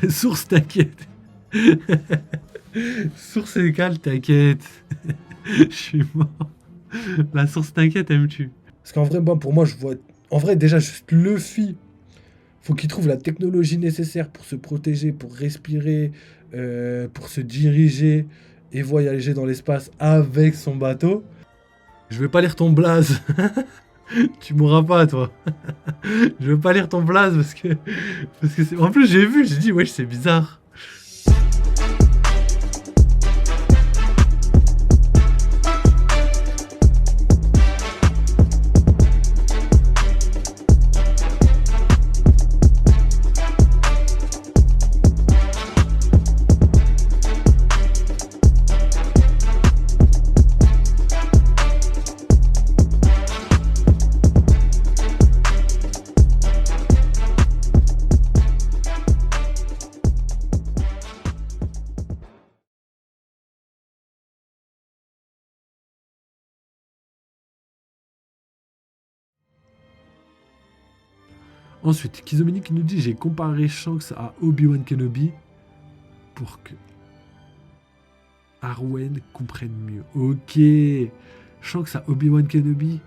Source, t'inquiète. Source égale, t'inquiète. Je suis mort. La source, t'inquiète, elle me tue. Parce qu'en vrai, moi, pour moi, je vois. En vrai, déjà, juste Luffy, faut qu'il trouve la technologie nécessaire pour se protéger, pour respirer, pour se diriger et voyager dans l'espace avec son bateau. Je vais pas lire ton blaze. Tu mourras pas, toi. Je veux pas lire ton blaze parce que c'est. En plus, j'ai vu, j'ai dit, wesh, c'est bizarre. Ensuite, Kizomini qui nous dit j'ai comparé Shanks à Obi-Wan Kenobi pour que Arwen comprenne mieux. Ok. Shanks à Obi-Wan Kenobi.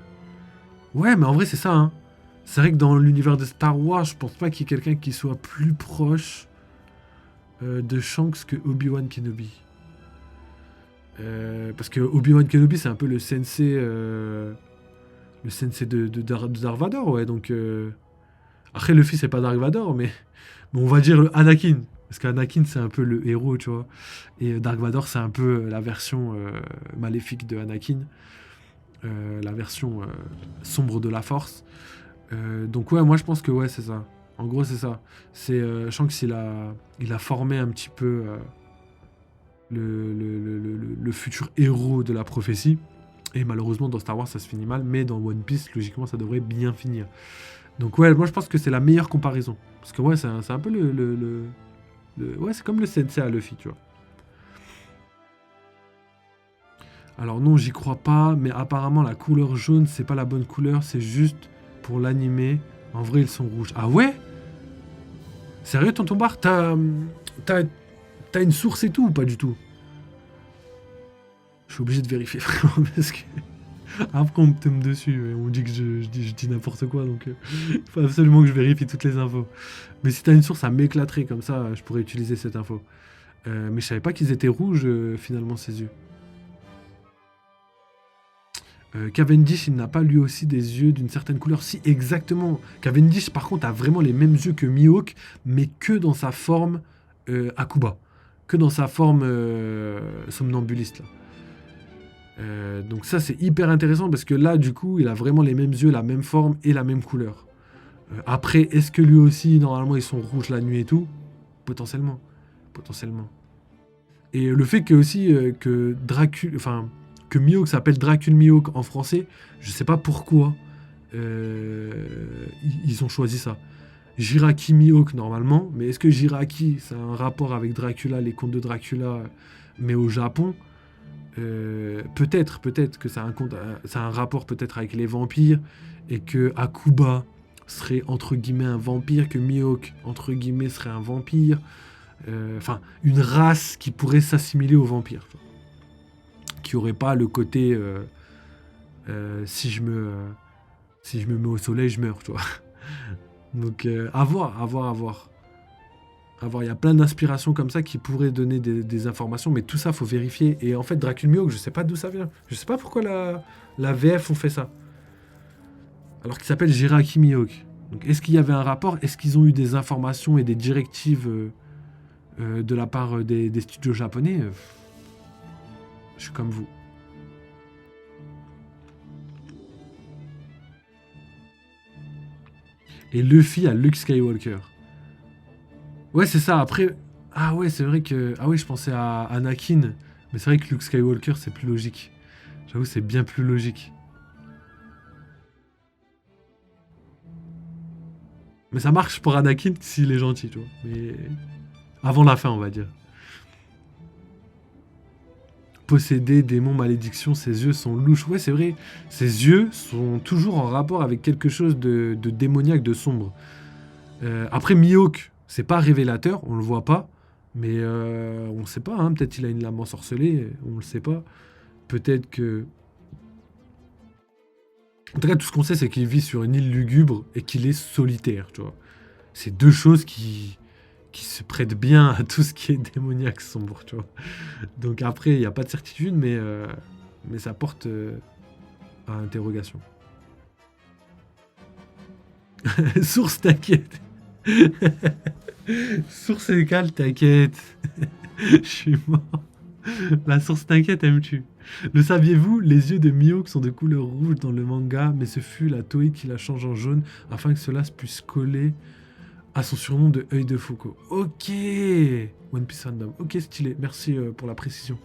Ouais, mais en vrai, c'est ça, hein. C'est vrai que dans l'univers de Star Wars, je pense pas qu'il y ait quelqu'un qui soit plus proche de Shanks que Obi-Wan Kenobi. Parce que Obi-Wan Kenobi, c'est un peu le sensei de Darth Vader, ouais. Donc, après, Luffy, c'est pas Dark Vador, mais on va dire le Anakin. Parce qu'Anakin, c'est un peu le héros, tu vois. Et Dark Vador, c'est un peu la version maléfique de Anakin. La version sombre de la force. Donc ouais, moi je pense que ouais, c'est ça. En gros, c'est ça. C'est Shanks, il a formé un petit peu le futur héros de la prophétie. Et malheureusement, dans Star Wars, ça se finit mal. Mais dans One Piece, logiquement, ça devrait bien finir. Donc ouais, moi je pense que c'est la meilleure comparaison. Parce que ouais, c'est un peu ouais, c'est comme le sensei à Luffy, tu vois. Alors non, j'y crois pas, mais apparemment la couleur jaune, c'est pas la bonne couleur, c'est juste pour l'animer. En vrai, ils sont rouges. Ah ouais? Sérieux, tonton Bar, t'as une source et tout ou pas du tout? Je suis obligé de vérifier vraiment parce que après on me tombe dessus, on me dit que je dis n'importe quoi, donc il faut absolument que je vérifie toutes les infos. Mais si t'as une source, ça m'éclaterait, comme ça je pourrais utiliser cette info. Mais je savais pas qu'ils étaient rouges finalement ces yeux. Cavendish, il n'a pas lui aussi des yeux d'une certaine couleur. Si, exactement. Cavendish, par contre, a vraiment les mêmes yeux que Mihawk, mais que dans sa forme Akuba. Que dans sa forme somnambuliste. Là. Donc ça, c'est hyper intéressant parce que là, du coup, il a vraiment les mêmes yeux, la même forme et la même couleur. Après, est-ce que lui aussi, normalement, ils sont rouges la nuit et tout? Potentiellement. Potentiellement. Et le fait que aussi que Dracula... Enfin... que Mihawk s'appelle Dracul Mihawk en français, je sais pas pourquoi ils ont choisi ça. Jiraki Mihawk normalement, mais est-ce que Jiraki ça a un rapport avec Dracula, les contes de Dracula, mais au Japon peut-être que ça a un rapport peut-être avec les vampires et que Akuba serait entre guillemets un vampire, que Mihawk entre guillemets serait un vampire, enfin une race qui pourrait s'assimiler aux vampires. Qui aurait pas le côté si je me mets au soleil, je meurs, tu vois. Donc à voir. Il y a plein d'inspirations comme ça qui pourraient donner des informations, mais tout ça, faut vérifier. Et en fait, Dracul Mihawk, je sais pas d'où ça vient. Je sais pas pourquoi la VF ont fait ça. Alors qu'il s'appelle Jiraki Mihawk. Donc est-ce qu'il y avait un rapport? Est-ce qu'ils ont eu des informations et des directives de la part des studios japonais? Je suis comme vous. Et Luffy à Luke Skywalker. Ouais, c'est ça. Après... Ah ouais, c'est vrai que... Ah oui, je pensais à Anakin. Mais c'est vrai que Luke Skywalker, c'est plus logique. J'avoue, c'est bien plus logique. Mais ça marche pour Anakin s'il est gentil, tu vois. Mais... Avant la fin, on va dire. Posséder, démon, malédiction, ses yeux sont louches. Ouais, c'est vrai. Ses yeux sont toujours en rapport avec quelque chose de démoniaque, de sombre. Après, Mihawk, C'est pas révélateur, on le voit pas, mais on sait pas, hein, peut-être il a une lame ensorcelée, on le sait pas. Peut-être que... En tout cas, tout ce qu'on sait, c'est qu'il vit sur une île lugubre et qu'il est solitaire, tu vois. C'est deux choses qui se prêtent bien à tout ce qui est démoniaque sombre, tu vois. Donc après, il n'y a pas de certitude, mais ça porte à interrogation. Source, t'inquiète. Source égale, t'inquiète. Je suis mort. La source t'inquiète, elle me tue. Le saviez-vous? Les yeux de Mihawk sont de couleur rouge dans le manga, mais ce fut la Toei qui la change en jaune afin que cela puisse coller à son surnom de œil de Foucault. Ok. One Piece Random. Ok, stylé. Merci pour la précision.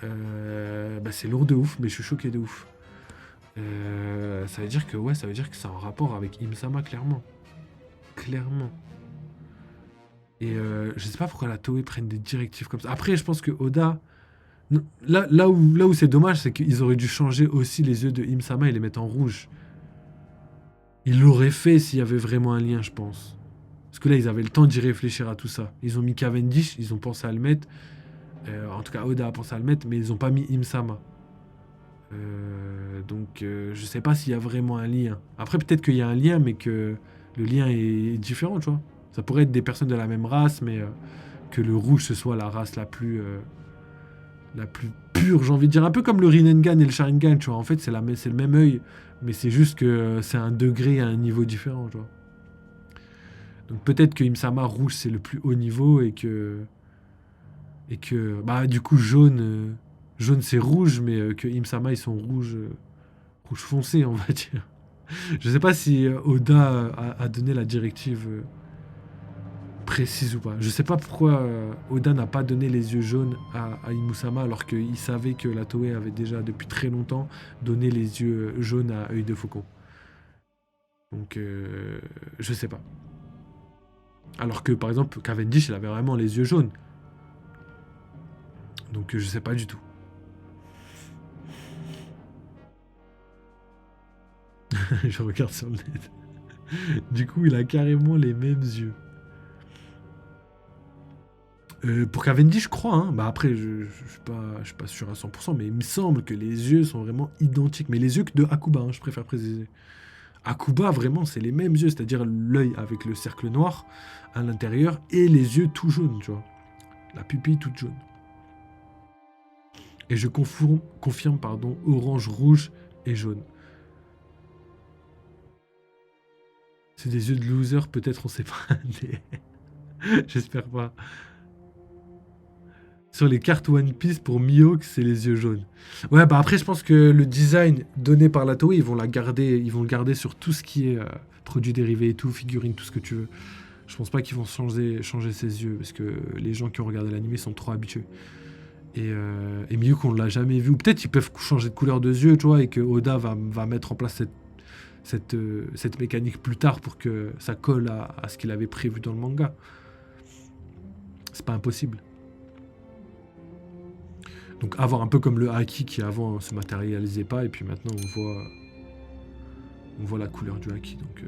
Bah, c'est lourd de ouf, mais je suis choqué de ouf. Ça veut dire que ouais, ça veut dire que c'est en rapport avec Im-sama, clairement. Clairement. Et je sais pas pourquoi la Toei prenne des directives comme ça. Après, je pense que Oda... Non, là où c'est dommage, c'est qu'ils auraient dû changer aussi les yeux de Im-sama et les mettre en rouge. Ils l'auraient fait s'il y avait vraiment un lien, je pense. Parce que là, ils avaient le temps d'y réfléchir à tout ça. Ils ont mis Cavendish, ils ont pensé à le mettre. En tout cas, Oda a pensé à le mettre, mais ils ont pas mis Im-sama. Donc, je sais pas s'il y a vraiment un lien. Après, peut-être qu'il y a un lien, mais que le lien est différent, tu vois. Ça pourrait être des personnes de la même race, mais que le rouge, ce soit la race la plus pure, j'ai envie de dire. Un peu comme le Rinnegan et le Sharingan, tu vois. En fait, c'est le même œil, mais c'est juste que c'est un degré à un niveau différent, tu vois. Donc peut-être que Im-sama rouge, c'est le plus haut niveau et que bah, du coup, jaune c'est rouge, mais que Im-sama, ils sont rouge foncé, on va dire. Je sais pas si Oda a donné la directive précise ou pas. Je sais pas pourquoi Oda n'a pas donné les yeux jaunes à Imusama alors qu'il savait que la Toei avait déjà depuis très longtemps donné les yeux jaunes à œil de faucon. Donc je sais pas. Alors que par exemple Cavendish il avait vraiment les yeux jaunes. Donc je sais pas du tout. Je regarde sur le net. Du coup il a carrément les mêmes yeux. Pour Cavendish, je crois. Hein. Bah après, je suis pas sûr à 100%, mais il me semble que les yeux sont vraiment identiques. Mais les yeux que de Akuba, hein, je préfère préciser. Akuba, vraiment, c'est les mêmes yeux, c'est-à-dire l'œil avec le cercle noir à l'intérieur et les yeux tout jaunes, tu vois. La pupille toute jaune. Et je confirme, pardon, orange, rouge et jaune. C'est des yeux de loser, peut-être on sait pas. J'espère pas. Sur les cartes One Piece, pour Mihawk, c'est les yeux jaunes. Ouais, bah après, je pense que le design donné par la Toei, ils vont le garder sur tout ce qui est produits dérivés et tout, figurines, tout ce que tu veux. Je pense pas qu'ils vont changer ses yeux, parce que les gens qui ont regardé l'animé sont trop habitués. Et Mihawk, on l'a jamais vu. Ou peut-être ils peuvent changer de couleur de yeux, tu vois, et que Oda va mettre en place cette mécanique plus tard pour que ça colle à ce qu'il avait prévu dans le manga. C'est pas impossible. Donc avoir un peu comme le haki qui avant se matérialisait pas et puis maintenant on voit la couleur du haki. Donc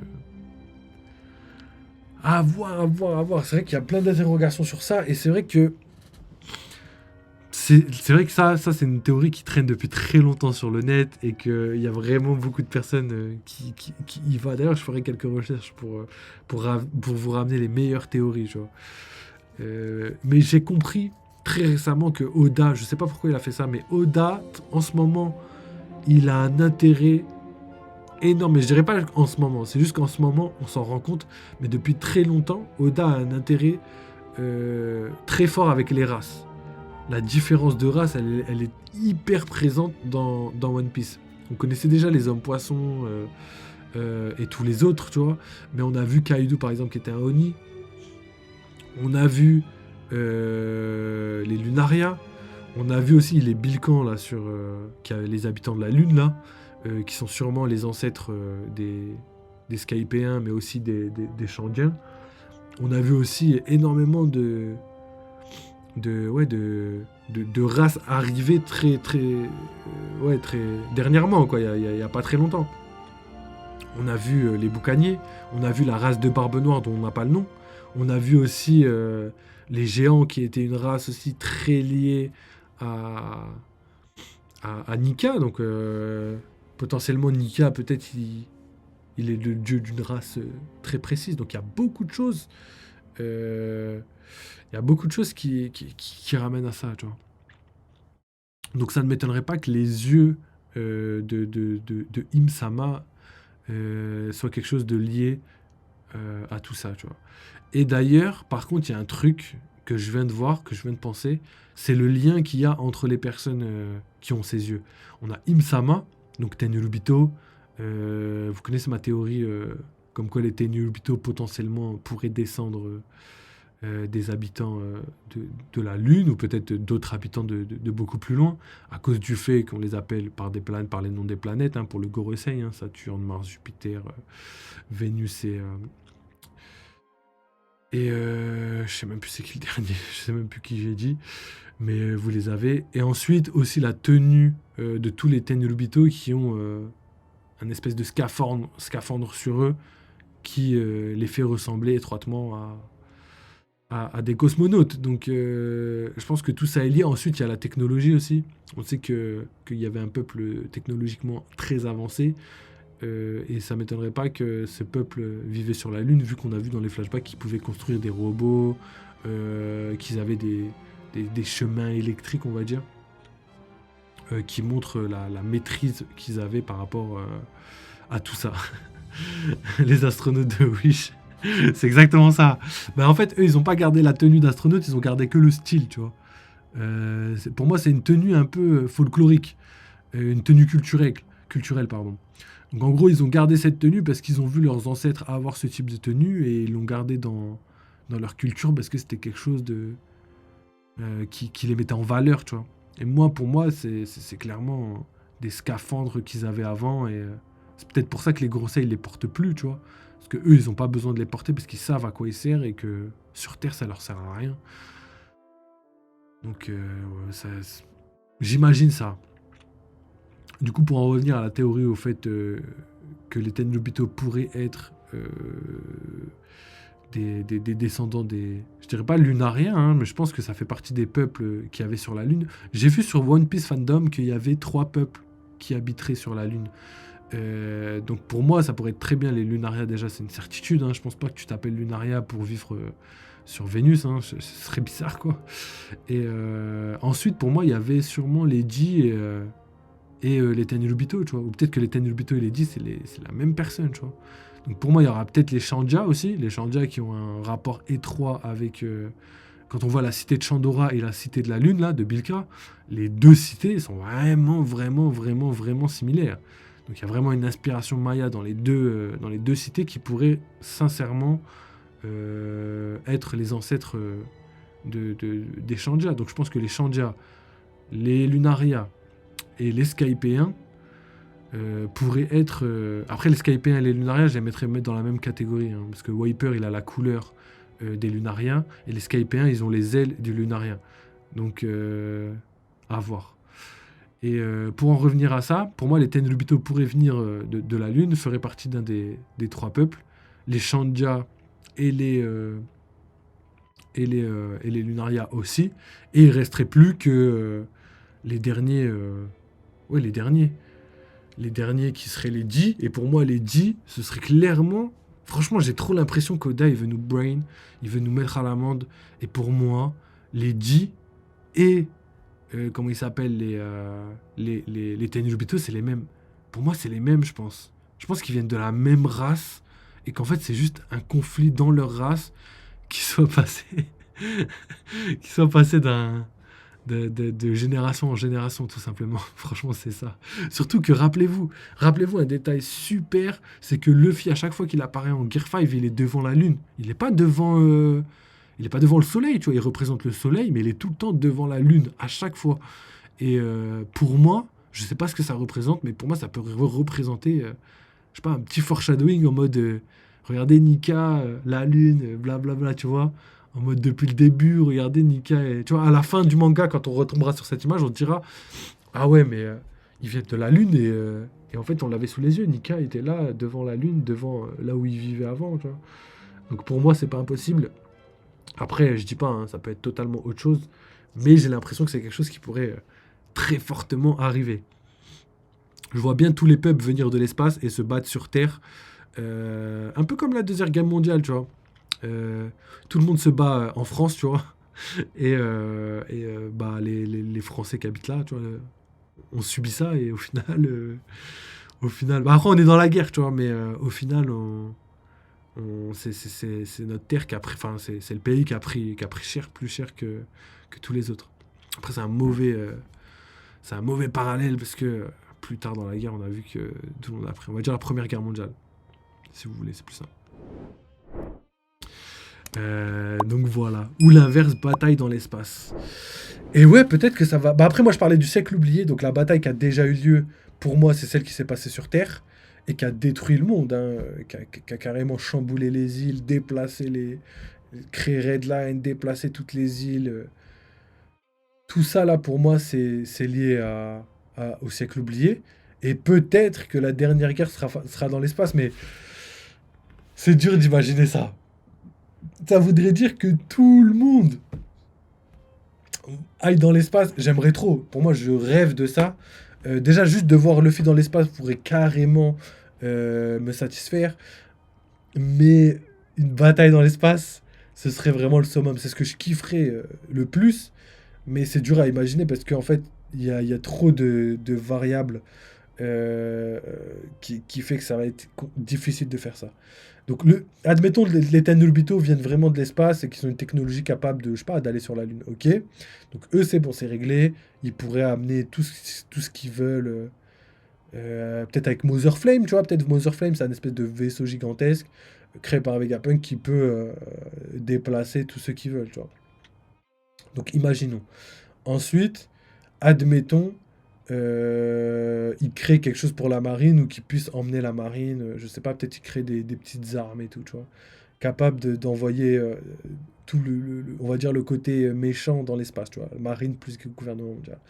à voir. C'est vrai qu'il y a plein d'interrogations sur ça et c'est vrai que ça c'est une théorie qui traîne depuis très longtemps sur le net et qu'il y a vraiment beaucoup de personnes qui y vont. D'ailleurs, je ferai quelques recherches pour vous ramener les meilleures théories. Tu vois. Mais j'ai compris très récemment que Oda, je sais pas pourquoi il a fait ça, mais Oda, en ce moment, il a un intérêt énorme. Mais je dirais pas en ce moment, c'est juste qu'en ce moment, on s'en rend compte. Mais depuis très longtemps, Oda a un intérêt très fort avec les races. La différence de race, elle est hyper présente dans One Piece. On connaissait déjà les hommes poissons et tous les autres, tu vois. Mais on a vu Kaido, par exemple, qui était un Oni. On a vu les Lunaria. On a vu aussi les Bilkans, là, les habitants de la Lune, là, qui sont sûrement les ancêtres des Skypéens, mais aussi des Shandiens. On a vu aussi énormément de races arrivées très dernièrement, quoi, il y a pas très longtemps. On a vu les boucaniers, on a vu la race de Barbe Noire dont on n'a pas le nom, On a vu aussi les géants qui étaient une race aussi très liée à, à Nika. Donc potentiellement Nika, peut-être il est le dieu d'une race très précise. Donc il y a beaucoup de choses. Il y a beaucoup de choses qui ramènent à ça, tu vois. Donc ça ne m'étonnerait pas que les yeux de Im-sama soient quelque chose de lié à tout ça, tu vois. Et d'ailleurs, par contre, il y a un truc que je viens de voir, que je viens de penser, c'est le lien qu'il y a entre les personnes qui ont ces yeux. On a Im-sama, donc Tenryubito. Vous connaissez ma théorie comme quoi les Tenryubito potentiellement pourraient descendre des habitants de la Lune ou peut-être d'autres habitants de beaucoup plus loin, à cause du fait qu'on les appelle par des planètes, par les noms des planètes, hein, pour le Gorosei, hein, Saturne, Mars, Jupiter, Vénus et je sais même plus c'est qui le dernier, je sais même plus qui j'ai dit, mais vous les avez. Et ensuite aussi la tenue de tous les Tenryubito qui ont un espèce de scaphandre sur eux qui les fait ressembler étroitement à des cosmonautes. Donc je pense que tout ça est lié. Ensuite, il y a la technologie aussi. On sait qu'il y avait un peuple technologiquement très avancé. Et ça m'étonnerait pas que ce peuple vivait sur la Lune, vu qu'on a vu dans les flashbacks qu'ils pouvaient construire des robots, qu'ils avaient des chemins électriques, on va dire, qui montrent la maîtrise qu'ils avaient par rapport à tout ça. Les astronautes de Wish. C'est exactement ça. Bah, en fait, eux, ils ont pas gardé la tenue d'astronaute, ils ont gardé que le style, tu vois. Pour moi, c'est une tenue un peu folklorique, une tenue culturelle, pardon. Donc en gros, ils ont gardé cette tenue parce qu'ils ont vu leurs ancêtres avoir ce type de tenue et ils l'ont gardé dans leur culture parce que c'était quelque chose qui les mettait en valeur, tu vois. Et moi, pour moi, c'est clairement des scaphandres qu'ils avaient avant et c'est peut-être pour ça que les Gorosei, ils les portent plus, tu vois. Parce que eux, ils n'ont pas besoin de les porter parce qu'ils savent à quoi ils servent et que sur Terre, ça leur sert à rien. Donc, j'imagine ça. Du coup, pour en revenir à la théorie au fait que les Tenryubito pourraient être des descendants des... Je dirais pas lunariens, hein, mais je pense que ça fait partie des peuples qui avaient sur la Lune. J'ai vu sur One Piece Fandom qu'il y avait 3 peuples qui habiteraient sur la Lune. Donc pour moi, ça pourrait être très bien les Lunaria, déjà, c'est une certitude. Hein. Je pense pas que tu t'appelles Lunaria pour vivre sur Vénus. Hein. Ce serait bizarre, quoi. Et ensuite, pour moi, il y avait sûrement les Ji et les Tenryubito, tu vois. Ou peut-être que les Tenryubito et les Ji, c'est la même personne, tu vois. Donc pour moi, il y aura peut-être les Shandia aussi. Les Shandia qui ont un rapport étroit avec... quand on voit la cité de Chandora et la cité de la Lune, là, de Bilka, les deux cités sont vraiment similaires. Donc il y a vraiment une inspiration maya dans les deux cités qui pourraient sincèrement être les ancêtres des Shandia. Donc je pense que les Shandia, les Lunaria et les Skypéens pourraient être... Après les Skypéens et les Lunaria, je les mettrais dans la même catégorie. Hein, parce que Wiper, il a la couleur des Lunariens et les Skypéens, ils ont les ailes du Lunarien. Donc à voir. Et pour en revenir à ça, pour moi, les Tenryubito pourraient venir de la Lune, feraient partie d'un des 3 peuples. Les Shandia et les Lunaria aussi. Et il resterait plus que les derniers... les derniers. Les derniers qui seraient les Ji. Et pour moi, les Ji, ce serait clairement... Franchement, j'ai trop l'impression qu'Oda, il veut nous brain, il veut nous mettre à l'amende. Et pour moi, les Ji et... comment ils s'appellent les Tenryubito, c'est les mêmes. Pour moi, c'est les mêmes, je pense. Je pense qu'ils viennent de la même race et qu'en fait, c'est juste un conflit dans leur race qui soit passé, qui soit passé de génération en génération, tout simplement. Franchement, c'est ça. Surtout que rappelez-vous un détail super, c'est que Luffy, à chaque fois qu'il apparaît en Gear 5, il est devant la Lune. Il n'est pas devant... il n'est pas devant le soleil, tu vois, il représente le soleil, mais il est tout le temps devant la lune, à chaque fois. Et pour moi, je sais pas ce que ça représente, mais pour moi, ça peut représenter, je sais pas, un petit foreshadowing en mode, regardez Nika, la lune, blablabla, tu vois, en mode depuis le début, regardez Nika, et, tu vois, à la fin du manga, quand on retombera sur cette image, on dira, ah ouais, mais ils viennent de la lune, et en fait, on l'avait sous les yeux, Nika était là, devant la lune, devant là où il vivait avant, tu vois. Donc pour moi, c'est pas impossible. Après, je dis pas, hein, ça peut être totalement autre chose, mais j'ai l'impression que c'est quelque chose qui pourrait très fortement arriver. Je vois bien tous les peuples venir de l'espace et se battre sur Terre, un peu comme la Deuxième Guerre mondiale, tu vois. Euh, Tout le monde se bat en France, tu vois, bah, les Français qui habitent là, tu vois, on subit ça et au final, bah après on est dans la guerre, tu vois, mais au final, c'est notre terre qui a pris, enfin c'est le pays qui a pris cher, plus cher que tous les autres. Après c'est un mauvais parallèle parce que plus tard dans la guerre, on a vu que tout le monde a pris. On va dire la Première Guerre mondiale, si vous voulez, c'est plus simple. Donc voilà. Ou l'inverse, bataille dans l'espace. Et ouais, peut-être que ça va. Bah après, moi, je parlais du siècle oublié, donc la bataille qui a déjà eu lieu, pour moi, c'est celle qui s'est passée sur Terre et qui a détruit le monde, hein, qui a carrément chamboulé les îles, déplacé créé Redline, déplacé toutes les îles. Tout ça, là, pour moi, c'est lié au siècle oublié. Et peut-être que la dernière guerre sera dans l'espace, mais c'est dur d'imaginer ça. Ça voudrait dire que tout le monde aille dans l'espace. J'aimerais trop. Pour moi, je rêve de ça. Déjà, juste de voir Luffy dans l'espace pourrait carrément me satisfaire. Mais une bataille dans l'espace, ce serait vraiment le summum. C'est ce que je kifferais le plus. Mais c'est dur à imaginer parce qu'en fait, il y a trop de variables qui fait que ça va être difficile de faire ça. Donc, admettons que les Tenryubito viennent vraiment de l'espace et qu'ils ont une technologie capable de, je sais pas, d'aller sur la Lune. Ok. Donc, eux, c'est bon, c'est réglé. Ils pourraient amener tout ce qu'ils veulent. Peut-être avec Mother Flame, tu vois. Peut-être Mother Flame, c'est un espèce de vaisseau gigantesque créé par Vegapunk qui peut déplacer tous ceux qu'ils veulent, tu vois. Donc, imaginons. Ensuite, admettons, il crée quelque chose pour la marine ou qu'il puisse emmener la marine, je sais pas, peut-être il crée des petites armes et tout, tu vois. Capable d'envoyer tout on va dire, le côté méchant dans l'espace, tu vois. Marine plus que le gouvernement mondial.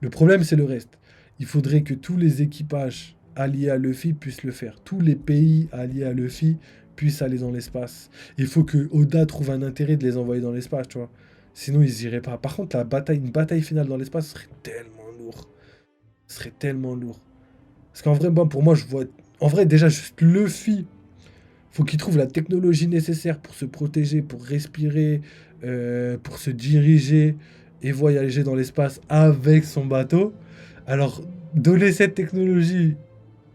Le problème, c'est le reste. Il faudrait que tous les équipages alliés à Luffy puissent le faire. Tous les pays alliés à Luffy puissent aller dans l'espace. Il faut que Oda trouve un intérêt de les envoyer dans l'espace, tu vois. Sinon, ils iraient pas. Par contre, une bataille finale dans l'espace serait tellement lourd. Ce serait tellement lourd. Parce qu'en vrai, bon, pour moi, je vois. En vrai, déjà, juste Luffy, faut qu'il trouve la technologie nécessaire pour se protéger, pour respirer, pour se diriger et voyager dans l'espace avec son bateau. Alors, donner cette technologie,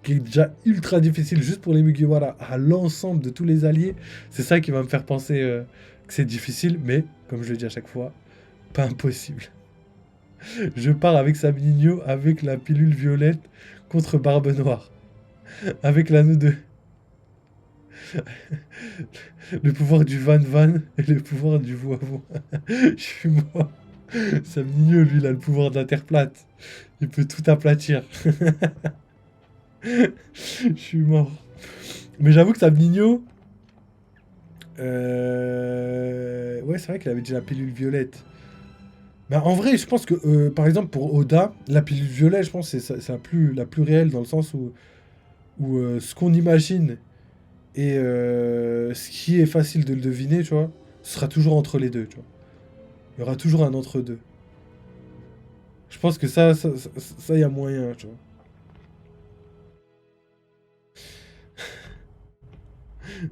qui est déjà ultra difficile juste pour les Mugiwara, à l'ensemble de tous les alliés, c'est ça qui va me faire penser que c'est difficile, mais, comme je le dis à chaque fois, pas impossible. Je pars avec Sam Nino, avec la pilule violette contre Barbe Noire. Avec l'anneau de... Le pouvoir du Van Van et le pouvoir du Voivon. Je suis mort. Sam Nino, lui, il a le pouvoir d'Interplate. Il peut tout aplatir. Je suis mort. Mais j'avoue que Sam Nino... Ouais, c'est vrai qu'il avait déjà la pilule violette. Bah, en vrai, je pense que, par exemple, pour Oda, la pilule violette, je pense que c'est la plus réelle dans le sens où ce qu'on imagine et ce qui est facile de le deviner, tu vois, ce sera toujours entre les deux, tu vois. Il y aura toujours un entre-deux. Je pense que ça, y a moyen, tu vois.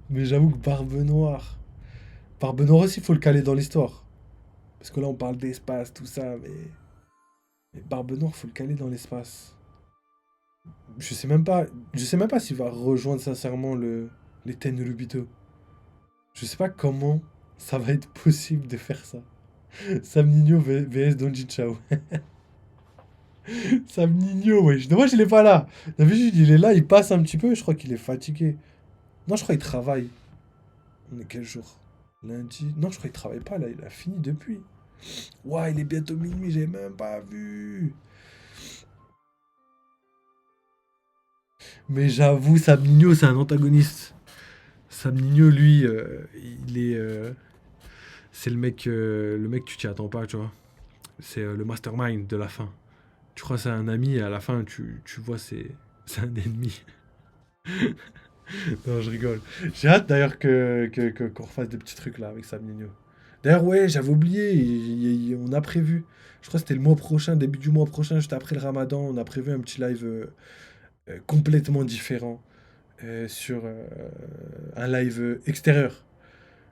Mais j'avoue que Barbe Noire... Barbe Noire aussi, il faut le caler dans l'histoire. Parce que là, on parle d'espace, tout ça, mais Barbe Noire, faut le caler dans l'espace. Je sais même pas, je sais même pas s'il va rejoindre sincèrement les Tenryubito. Je sais pas comment ça va être possible de faire ça. Sam Nino vs Donji Chao. Sam Nino, wesh. Dommage, il est pas là. D'habitude, il est là, il passe un petit peu. Je crois qu'il est fatigué. Non, je crois qu'il travaille. On est quel jour? Lundi. Non, je crois qu'il travaille pas là. Il a fini depuis. Ouah, il est bientôt minuit, j'ai même pas vu. Mais j'avoue, Sam Nino, c'est un antagoniste. Sam Nino, lui, il est. C'est le mec, tu t'y attends pas, tu vois. C'est le mastermind de la fin. Tu crois que c'est un ami et à la fin, tu vois, c'est un ennemi. Non, je rigole. J'ai hâte d'ailleurs qu'on refasse des petits trucs là avec Sam Nino. D'ailleurs, ouais, j'avais oublié, on a prévu. Je crois que c'était le mois prochain, début du mois prochain, juste après le Ramadan, on a prévu un petit live complètement différent sur un live extérieur.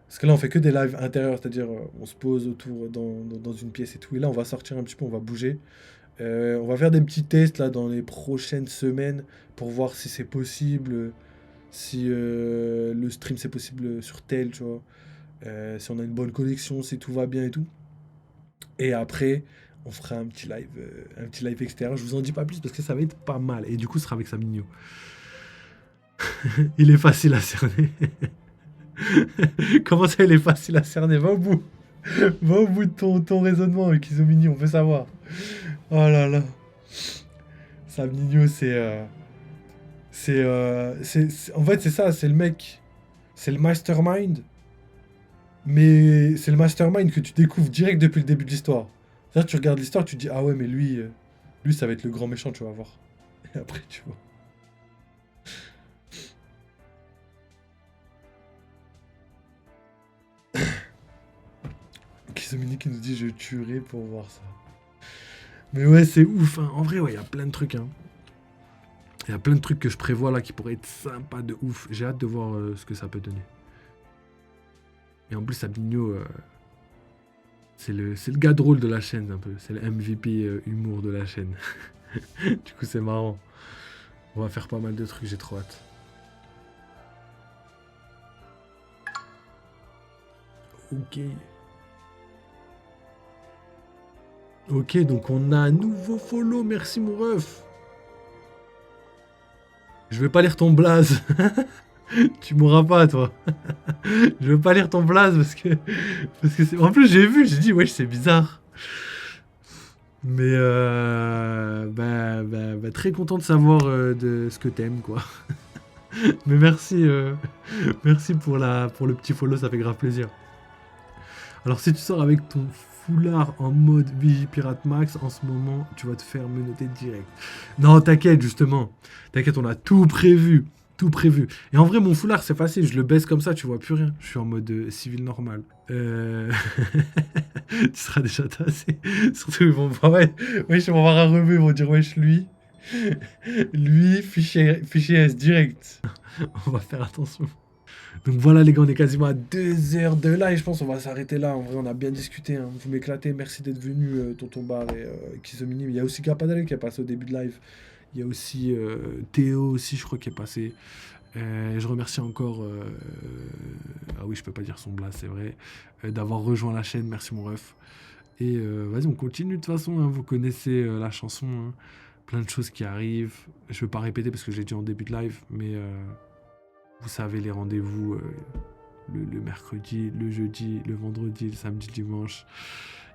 Parce que là, on fait que des lives intérieurs, c'est-à-dire on se pose autour dans une pièce et tout. Et là, on va sortir un petit peu, on va bouger. On va faire des petits tests là dans les prochaines semaines pour voir si c'est possible, si le stream c'est possible sur tel, tu vois. Si on a une bonne connexion, si tout va bien et tout. Et après, on fera un petit live extérieur. Je vous en dis pas plus parce que ça va être pas mal. Et du coup, ce sera avec Samigno. Il est facile à cerner. Comment ça, il est facile à cerner? Va au bout. Va au bout de ton raisonnement avec Izomini, on veut savoir. Oh là là. Sam Nino, en fait, c'est ça, c'est le mec. C'est le mastermind. Mais c'est le mastermind que tu découvres direct depuis le début de l'histoire. C'est-à-dire, tu regardes l'histoire, tu te dis, ah ouais, mais lui, ça va être le grand méchant, tu vas voir. Et après, tu vois. Kizomini qui nous dit, je tuerai pour voir ça. Mais ouais, c'est ouf, hein. En vrai, ouais, il y a plein de trucs, hein. Il y a plein de trucs que je prévois là qui pourraient être sympas de ouf. J'ai hâte de voir ce que ça peut donner. Et en plus, Sabinho, c'est le gars drôle de la chaîne un peu. C'est le MVP humour de la chaîne. Du coup, c'est marrant. On va faire pas mal de trucs, j'ai trop hâte. Ok. Ok, donc on a un nouveau follow. Merci mon ref. Je vais pas lire ton blaze. Tu mourras pas, toi. Je veux pas lire ton blaze parce que en plus j'ai vu, j'ai dit wesh c'est bizarre. Mais très content de savoir de ce que t'aimes quoi. Mais merci merci pour le petit follow, ça fait grave plaisir. Alors si tu sors avec ton foulard en mode Vigipirate Max en ce moment, tu vas te faire menotter direct. Non, t'inquiète justement. T'inquiète, on a tout prévu. Tout prévu. Et en vrai, mon foulard, c'est facile. Je le baisse comme ça, tu vois plus rien. Je suis en mode civil normal. Tu seras déjà tassé. Surtout, ils vont voir, ouais, wesh, ils vont voir un rebeu, ils vont dire, wesh, lui, fichier S direct. On va faire attention. Donc voilà les gars, on est quasiment à 2 heures de live. Je pense qu'on va s'arrêter là. En vrai, on a bien discuté. Hein. Vous m'éclatez. Merci d'être venu, Tonton Bar et Kizomini. Il y a aussi Gapadale qui est passé au début de live. Il y a aussi Théo aussi, je crois, qui est passé. Je remercie encore... ah oui, je peux pas dire son blast, c'est vrai. D'avoir rejoint la chaîne. Merci mon ref. Et vas-y, on continue de toute façon. Hein. Vous connaissez la chanson. Hein. Plein de choses qui arrivent. Je ne vais pas répéter parce que je l'ai dit en début de live. Mais... vous savez les rendez-vous le mercredi, le jeudi, le vendredi, le samedi, le dimanche.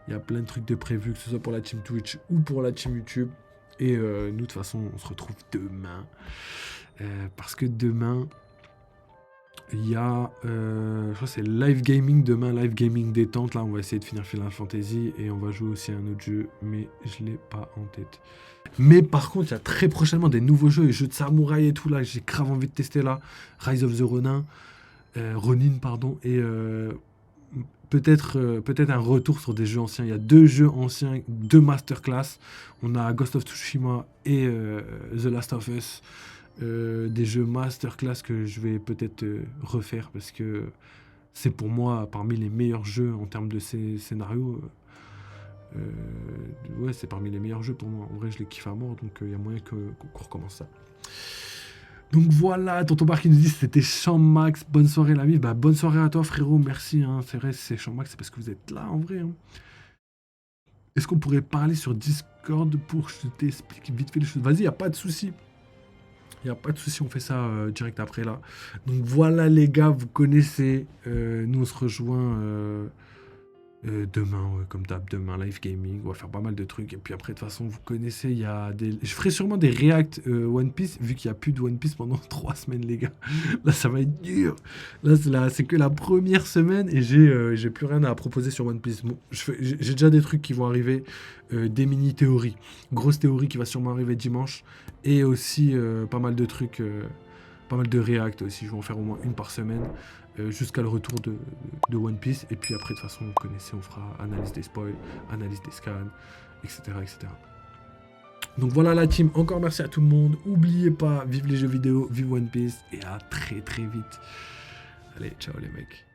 Il y a plein de trucs de prévus, que ce soit pour la team Twitch ou pour la team YouTube. Et nous, de toute façon, on se retrouve demain. Parce que demain, il y a... je crois que c'est live gaming demain, live gaming détente. Là, on va essayer de finir Final Fantasy. Et on va jouer aussi à un autre jeu, mais je ne l'ai pas en tête. Mais par contre, il y a très prochainement des nouveaux jeux, les jeux de samouraï et tout, là, j'ai grave envie de tester là. Rise of the Ronin, pardon, et peut-être un retour sur des jeux anciens. Il y a 2 jeux anciens, 2 masterclass. On a Ghost of Tsushima et The Last of Us. Des jeux masterclass que je vais peut-être refaire parce que c'est pour moi parmi les meilleurs jeux en termes de scénarios. Ouais, c'est parmi les meilleurs jeux pour moi. En vrai, je les kiffe à mort, donc il y a moyen qu'on recommence ça. Donc voilà, Tonton Bar qui nous dit c'était Champ Max, bonne soirée l'ami. Bah bonne soirée à toi frérot, merci. Hein. C'est vrai, c'est Champ Max, c'est parce que vous êtes là en vrai. Hein. Est-ce qu'on pourrait parler sur Discord pour que je t'explique vite fait les choses? Vas-y, y a pas de souci. Il n'y a pas de souci, on fait ça direct après là. Donc voilà les gars, vous connaissez. Nous on se rejoint demain, comme d'hab, demain, live gaming. On va faire pas mal de trucs. Et puis après, de toute façon, vous connaissez, il y a des... Je ferai sûrement des reacts One Piece, vu qu'il n'y a plus de One Piece pendant 3 semaines, les gars. Là, ça va être dur. Là, c'est que la première semaine et j'ai plus rien à proposer sur One Piece. Bon, j'ai déjà des trucs qui vont arriver, des mini-théories. Grosse théorie qui va sûrement arriver dimanche. Et aussi pas mal de trucs pas mal de react aussi, je vais en faire au moins une par semaine, jusqu'à le retour de One Piece, et puis après de toute façon vous connaissez, on fera analyse des spoils, analyse des scans, etc. etc. Donc voilà la team, encore merci à tout le monde, n'oubliez pas, vive les jeux vidéo, vive One Piece, et à très très vite. Allez, ciao les mecs.